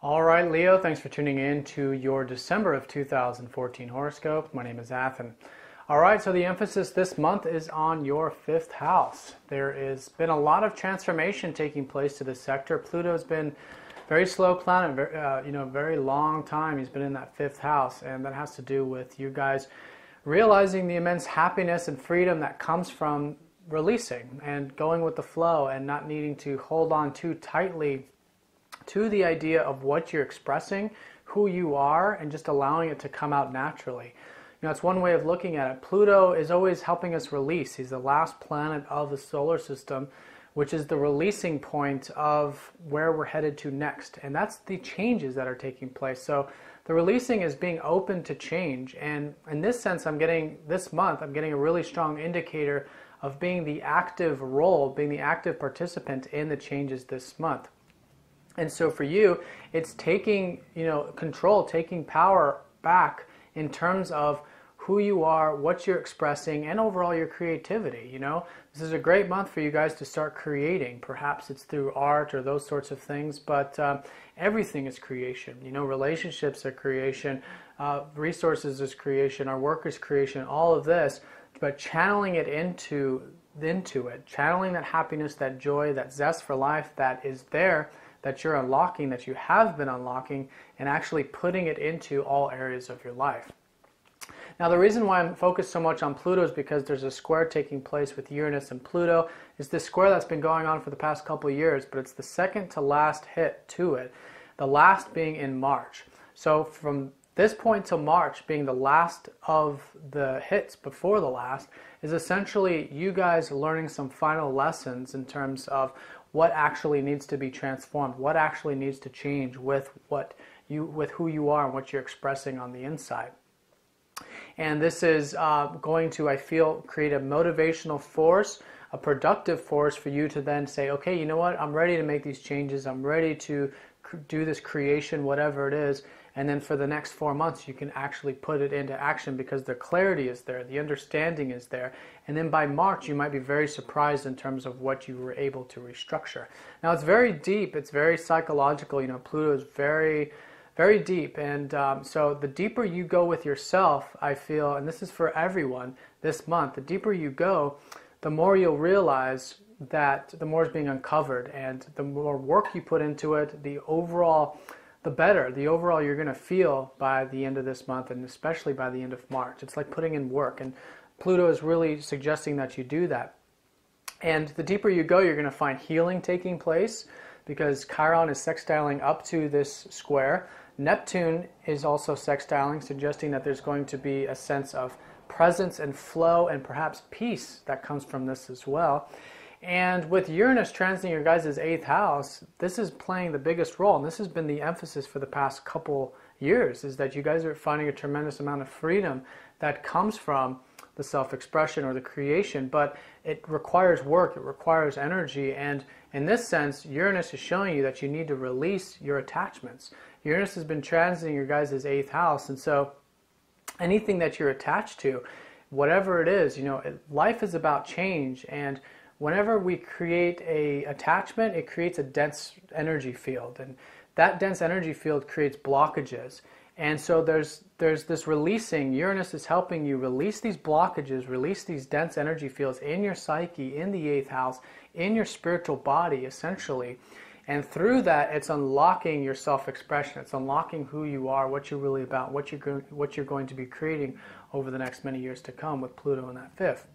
All right, Leo, thanks for tuning in to your December of 2014 horoscope. My name is Athen. All right, so the emphasis this month is on your fifth house. There has been a lot of transformation taking place to this sector. Pluto's been very slow planet, very long time. He's been in that fifth house, and that has to do with you guys realizing the immense happiness and freedom that comes from releasing and going with the flow and not needing to hold on too tightly to the idea of what you're expressing, who you are, and just allowing it to come out naturally. You know, it's one way of looking at it. Pluto is always helping us release. He's the last planet of the solar system, which is the releasing point of where we're headed to next. And that's the changes that are taking place. So the releasing is being open to change. And in this sense, this month, I'm getting a really strong indicator of being the active role, being the active participant in the changes this month. And so for you, it's taking, control, taking power back in terms of who you are, what you're expressing, and overall your creativity. This is a great month for you guys to start creating. Perhaps it's through art or those sorts of things, but everything is creation. Relationships are creation, resources is creation, our work is creation, all of this, but channeling it into it, channeling that happiness, that joy, that zest for life that is there, that you're unlocking, that you have been unlocking, and actually putting it into all areas of your life. Now, the reason why I'm focused so much on Pluto is because there's a square taking place with Uranus and Pluto. It's this square that's been going on for the past couple of years, but it's the second to last hit to it, the last being in March. So from this point to March being the last of the hits before the last is essentially you guys learning some final lessons in terms of what actually needs to be transformed, what actually needs to change with who you are and what you're expressing on the inside. And this is going to, I feel, create a motivational force, a productive force for you to then say, okay, you know what, I'm ready to make these changes, I'm ready to do this creation, whatever it is, and then for the next 4 months you can actually put it into action because the clarity is there, the understanding is there, and then by March you might be very surprised in terms of what you were able to restructure. Now it's very deep, it's very psychological. Pluto is very, very deep, and so the deeper you go with yourself, I feel, and this is for everyone this month, the deeper you go, the more you'll realize that the more is being uncovered, and the more work you put into it, the better you're going to feel by the end of this month, and especially by the end of March. It's like putting in work, and Pluto is really suggesting that you do that. And the deeper you go, you're going to find healing taking place because Chiron is sextiling up to this square. Neptune is also sextiling, suggesting that there's going to be a sense of presence and flow and perhaps peace that comes from this as well. And with Uranus transiting your guys' 8th house, this is playing the biggest role, and this has been the emphasis for the past couple years, is that you guys are finding a tremendous amount of freedom that comes from the self-expression or the creation, but it requires work, it requires energy, and in this sense, Uranus is showing you that you need to release your attachments. Uranus has been transiting your guys' 8th house, and so anything that you're attached to, whatever it is, life is about change, and whenever we create a attachment, it creates a dense energy field, and that dense energy field creates blockages. And so there's this releasing. Uranus is helping you release these blockages, release these dense energy fields in your psyche, in the 8th house, in your spiritual body, essentially. And through that, it's unlocking your self-expression. It's unlocking who you are, what you're really about, what you're going to be creating over the next many years to come with Pluto in that 5th.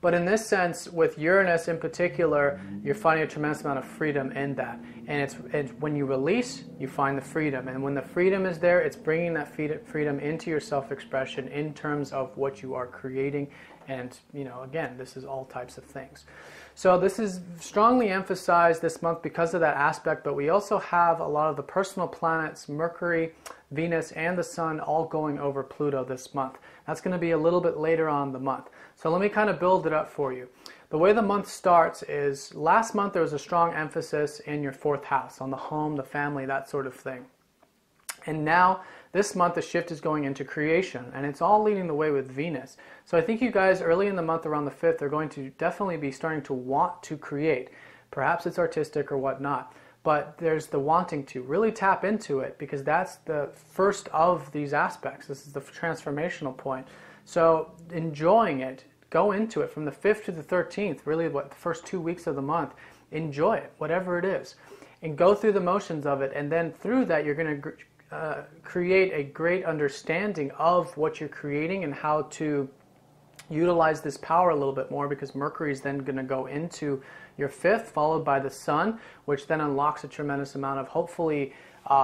But in this sense, with Uranus in particular, you're finding a tremendous amount of freedom in that. And it's when you release, you find the freedom. And when the freedom is there, it's bringing that freedom into your self-expression in terms of what you are creating. And, again, this is all types of things. So this is strongly emphasized this month because of that aspect, but we also have a lot of the personal planets, Mercury, Venus, and the Sun all going over Pluto this month. That's going to be a little bit later on in the month. So let me kind of build it up for you. The way the month starts is last month there was a strong emphasis in your 4th house, on the home, the family, that sort of thing. And now this month the shift is going into creation, and it's all leading the way with Venus. So I think you guys early in the month around the 5th are going to definitely be starting to want to create. Perhaps it's artistic or whatnot. but there's the wanting to really tap into it, because that's the first of these aspects. This is the transformational point. So enjoying it, go into it from the 5th to the 13th, really the first 2 weeks of the month. Enjoy it, whatever it is, and go through the motions of it. And then through that, you're going to create a great understanding of what you're creating and how to utilize this power a little bit more, because Mercury is then going to go into your 5th, followed by the Sun, which then unlocks a tremendous amount of, hopefully,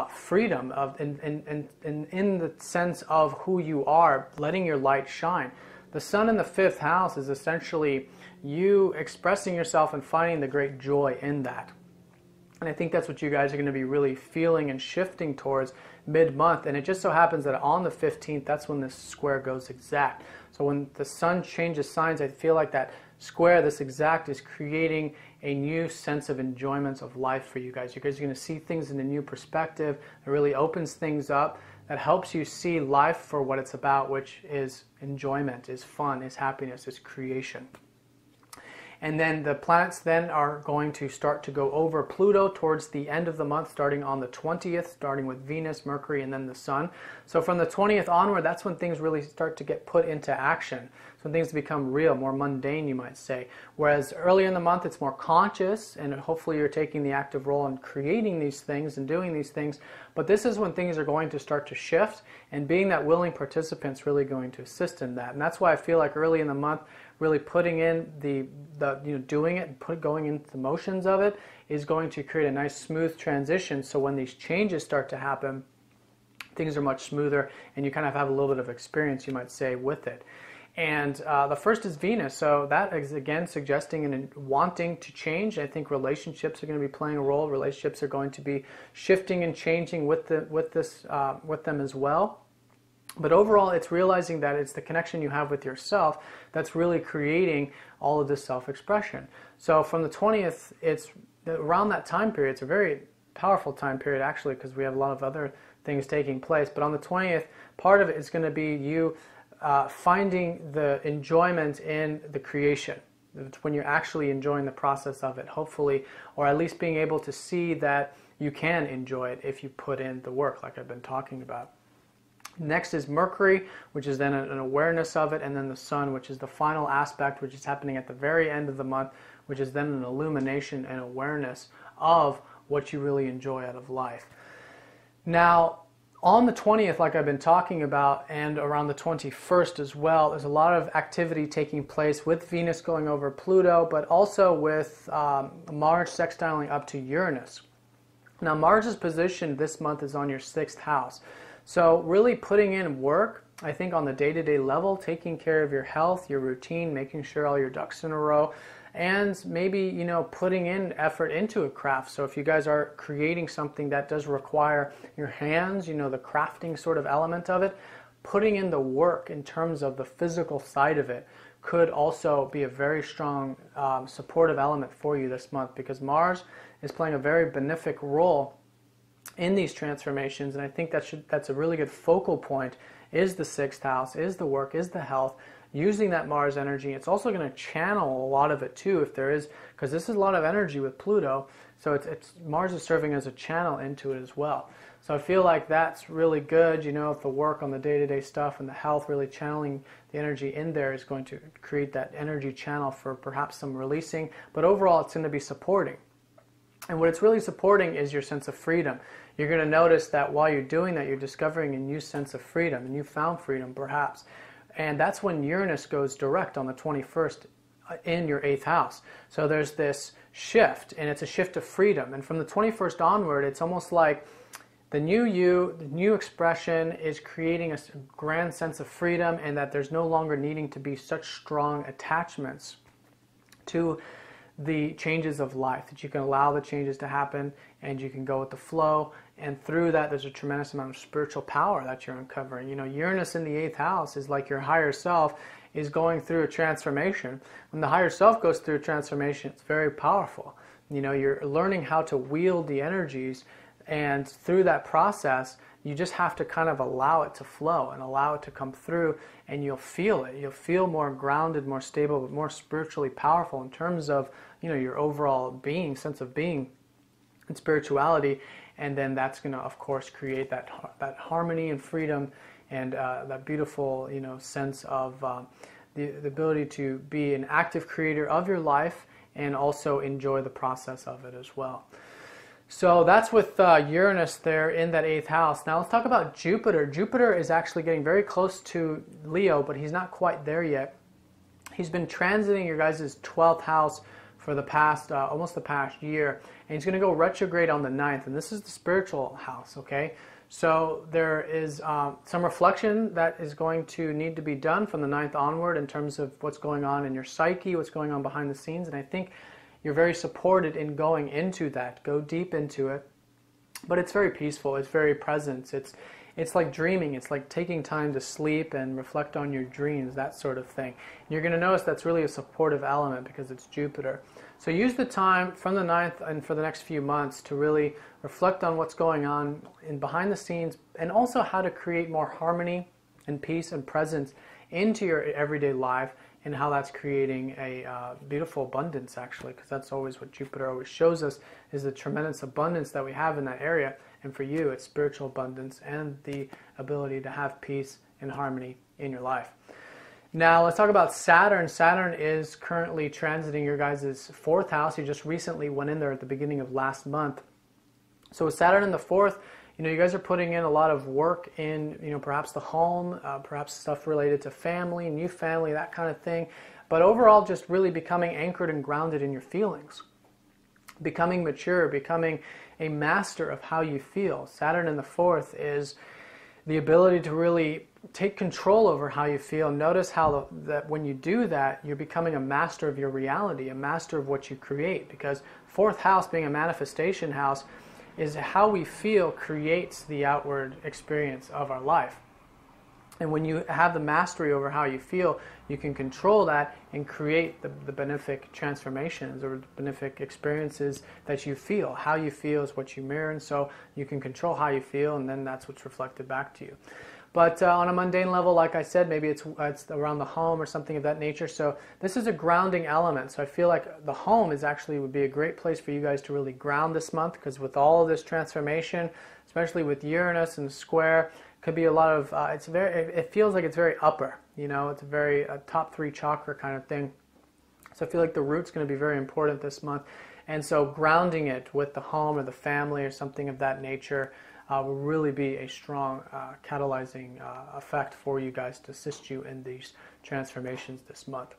freedom in the sense of who you are, letting your light shine. The Sun in the 5th house is essentially you expressing yourself and finding the great joy in that. And I think that's what you guys are going to be really feeling and shifting towards mid-month. And it just so happens that on the 15th, that's when this square goes exact. So when the Sun changes signs, I feel like that square, this exact, is creating a new sense of enjoyment of life for you guys. You guys are going to see things in a new perspective. It really opens things up. That helps you see life for what it's about, which is enjoyment, is fun, is happiness, is creation. And then the planets then are going to start to go over Pluto towards the end of the month, starting on the 20th, starting with Venus, Mercury, and then the Sun. So from the 20th onward, that's when things really start to get put into action. So when things become real, more mundane, you might say. Whereas earlier in the month, it's more conscious, and hopefully you're taking the active role in creating these things and doing these things. But this is when things are going to start to shift, and being that willing participant is really going to assist in that. And that's why I feel like early in the month, really putting in doing it and going into the motions of it is going to create a nice smooth transition. So when these changes start to happen, things are much smoother, and you kind of have a little bit of experience, you might say, with it. And the first is Venus, so that is again suggesting and wanting to change. I think relationships are going to be playing a role. Relationships are going to be shifting and changing with them as well. But overall, it's realizing that it's the connection you have with yourself that's really creating all of this self-expression. So from the 20th, it's around that time period. It's a very powerful time period, actually, because we have a lot of other things taking place. But on the 20th, part of it is going to be you finding the enjoyment in the creation. It's when you're actually enjoying the process of it, hopefully, or at least being able to see that you can enjoy it if you put in the work, like I've been talking about. Next is Mercury, which is then an awareness of it, and then the Sun, which is the final aspect, which is happening at the very end of the month, which is then an illumination and awareness of what you really enjoy out of life. Now, on the 20th, like I've been talking about, and around the 21st as well, there's a lot of activity taking place with Venus going over Pluto, but also with Mars sextiling up to Uranus. Now, Mars's position this month is on your 6th house. So really putting in work, I think, on the day-to-day level, taking care of your health, your routine, making sure all your ducks in a row, and maybe, putting in effort into a craft. So if you guys are creating something that does require your hands, the crafting sort of element of it, putting in the work in terms of the physical side of it could also be a very strong supportive element for you this month, because Mars is playing a very benefic role in these transformations, and I think that's a really good focal point, is the 6th house, is the work, is the health, using that Mars energy. It's also going to channel a lot of it too, if there is, because this is a lot of energy with Pluto, so it's Mars is serving as a channel into it as well. So I feel like that's really good, if the work on the day-to-day stuff and the health, really channeling the energy in there is going to create that energy channel for perhaps some releasing, but overall it's going to be supporting. And what it's really supporting is your sense of freedom. You're going to notice that while you're doing that, you're discovering a new sense of freedom, a newfound freedom perhaps. And that's when Uranus goes direct on the 21st in your 8th house. So there's this shift, and it's a shift of freedom. And from the 21st onward, it's almost like the new you, the new expression is creating a grand sense of freedom, and that there's no longer needing to be such strong attachments to the changes of life, that you can allow the changes to happen and you can go with the flow, and through that there's a tremendous amount of spiritual power that you're uncovering. Uranus in the 8th house is like your higher self is going through a transformation. When the higher self goes through a transformation, it's very powerful. You're learning how to wield the energies, and through that process you just have to kind of allow it to flow and allow it to come through, and you'll feel it. You'll feel more grounded, more stable, but more spiritually powerful in terms of your overall being, sense of being. and spirituality, and then that's going to, of course, create that harmony and freedom, and that beautiful, sense of the ability to be an active creator of your life and also enjoy the process of it as well. So that's with Uranus there in that 8th house. Now let's talk about Jupiter. Jupiter is actually getting very close to Leo, but he's not quite there yet. He's been transiting your guys' 12th house for the past, almost the past year. And he's going to go retrograde on the 9th. And this is the spiritual house, okay? So there is some reflection that is going to need to be done from the 9th onward in terms of what's going on in your psyche, what's going on behind the scenes. And I think you're very supported in going into that. Go deep into it. But it's very peaceful. It's very present. It's like dreaming. It's like taking time to sleep and reflect on your dreams, that sort of thing. You're going to notice that's really a supportive element because it's Jupiter. So use the time from the 9th and for the next few months to really reflect on what's going on in behind the scenes, and also how to create more harmony and peace and presence into your everyday life, and how that's creating a beautiful abundance, actually, because that's always what Jupiter always shows us, is the tremendous abundance that we have in that area. And for you, it's spiritual abundance and the ability to have peace and harmony in your life. Now let's talk about Saturn. Saturn is currently transiting your guys' 4th house. He just recently went in there at the beginning of last month. So with Saturn in the 4th, you guys are putting in a lot of work in, perhaps the home, perhaps stuff related to family, new family, that kind of thing. But overall, just really becoming anchored and grounded in your feelings. Becoming mature, becoming a master of how you feel. Saturn in the 4th is the ability to really take control over how you feel. Notice how that when you do that, you're becoming a master of your reality, a master of what you create. Because 4th house, being a manifestation house, is how we feel creates the outward experience of our life. And when you have the mastery over how you feel, you can control that and create the benefic transformations or benefic experiences that you feel. How you feel is what you mirror, and so you can control how you feel, and then that's what's reflected back to you. But on a mundane level, like I said, maybe it's around the home or something of that nature. So this is a grounding element. So I feel like the home would be a great place for you guys to really ground this month, because with all of this transformation, especially with Uranus and the square, could be a lot of, it feels like it's very upper, it's a very top 3 chakra kind of thing. So I feel like the root's going to be very important this month. And so grounding it with the home or the family or something of that nature will really be a strong catalyzing effect for you guys to assist you in these transformations this month.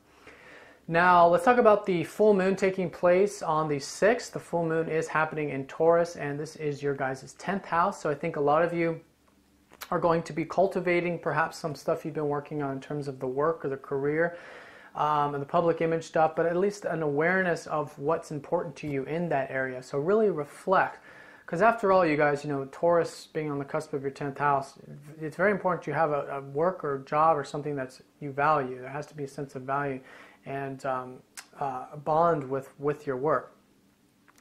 Now let's talk about the full moon taking place on the 6th. The full moon is happening in Taurus, and this is your guys' 10th house. So I think a lot of you are going to be cultivating perhaps some stuff you've been working on in terms of the work or the career and the public image stuff, but at least an awareness of what's important to you in that area. So really reflect. Because after all, you guys, Taurus being on the cusp of your 10th house, it's very important you have a work or job or something that you value. There has to be a sense of value and a bond with your work.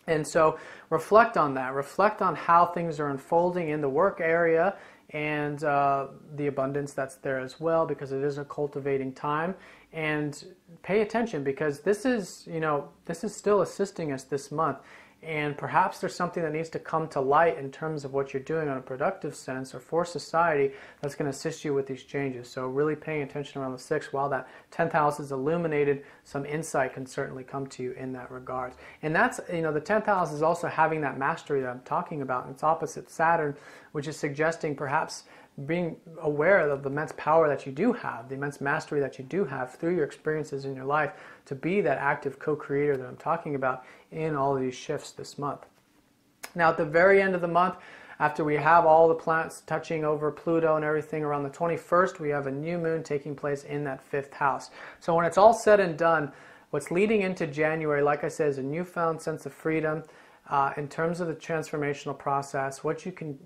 And so reflect on that. Reflect on how things are unfolding in the work area and the abundance that's there as well, because it is a cultivating time. And pay attention, because this is still assisting us this month. And perhaps there's something that needs to come to light in terms of what you're doing on a productive sense or for society that's going to assist you with these changes. So really paying attention around the 6th, while that 10th house is illuminated, some insight can certainly come to you in that regard. And that's, the 10th house is also having that mastery that I'm talking about. And it's opposite Saturn, which is suggesting perhaps being aware of the immense power that you do have, the immense mastery that you do have through your experiences in your life to be that active co-creator that I'm talking about in all of these shifts this month. Now at the very end of the month, after we have all the planets touching over Pluto and everything, around the 21st, we have a new moon taking place in that 5th house. So when it's all said and done, what's leading into January, like I said, is a newfound sense of freedom, in terms of the transformational process, what you can,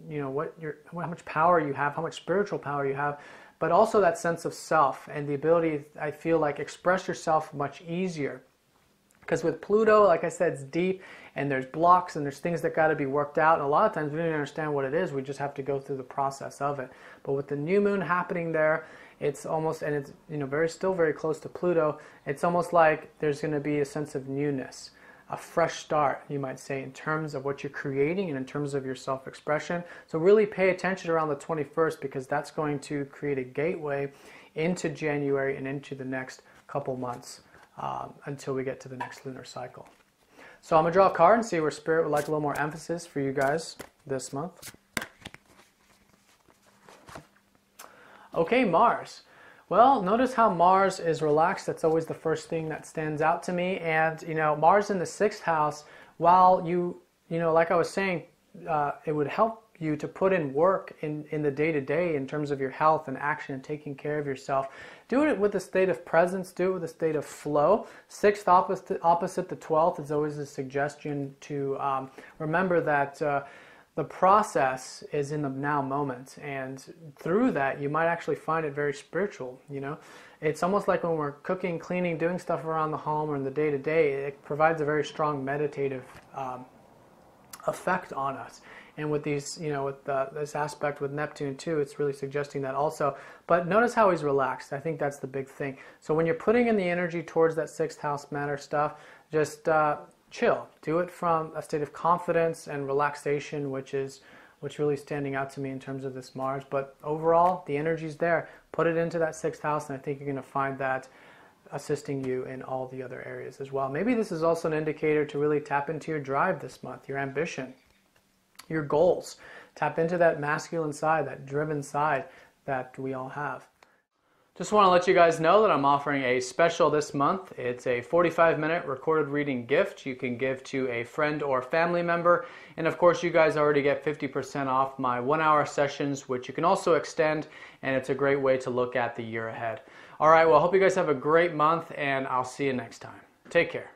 how much power you have, how much spiritual power you have, but also that sense of self and the ability, I feel like, express yourself much easier. Because with Pluto, like I said, it's deep and there's blocks and there's things that got to be worked out. And a lot of times we don't even understand what it is. We just have to go through the process of it. But with the new moon happening there, it's almost, and it's still very close to Pluto, it's almost like there's going to be a sense of newness. a fresh start, you might say, in terms of what you're creating and in terms of your self-expression. So really pay attention around the 21st, because that's going to create a gateway into January and into the next couple months until we get to the next lunar cycle. So I'm going to draw a card and see where Spirit would like a little more emphasis for you guys this month. Okay, Mars. Well, notice how Mars is relaxed. That's always the first thing that stands out to me. And, you know, Mars in the 6th house, while you know, like I was saying, it would help you to put in work in the day-to-day in terms of your health and action and taking care of yourself. Do it with a state of presence. Do it with a state of flow. 6th opposite the 12th is always a suggestion to remember that the process is in the now moment, and through that you might actually find it very spiritual. You know, it's almost like when we're cooking, cleaning, doing stuff around the home or in the day-to-day, it provides a very strong meditative effect on us. And with these, you know, with this aspect with Neptune too, it's really suggesting that also. But notice how he's relaxed. I think that's the big thing. So when you're putting in the energy towards that 6th house matter stuff, just chill. Do it from a state of confidence and relaxation, which really standing out to me in terms of this Mars. But overall, the energy's there. Put it into that 6th house, and I think you're going to find that assisting you in all the other areas as well. Maybe this is also an indicator to really tap into your drive this month, your ambition, your goals. Tap into that masculine side, that driven side that we all have. Just want to let you guys know that I'm offering a special this month. It's a 45-minute recorded reading gift you can give to a friend or family member. And of course, you guys already get 50% off my 1-hour sessions, which you can also extend, and it's a great way to look at the year ahead. All right, well, I hope you guys have a great month, and I'll see you next time. Take care.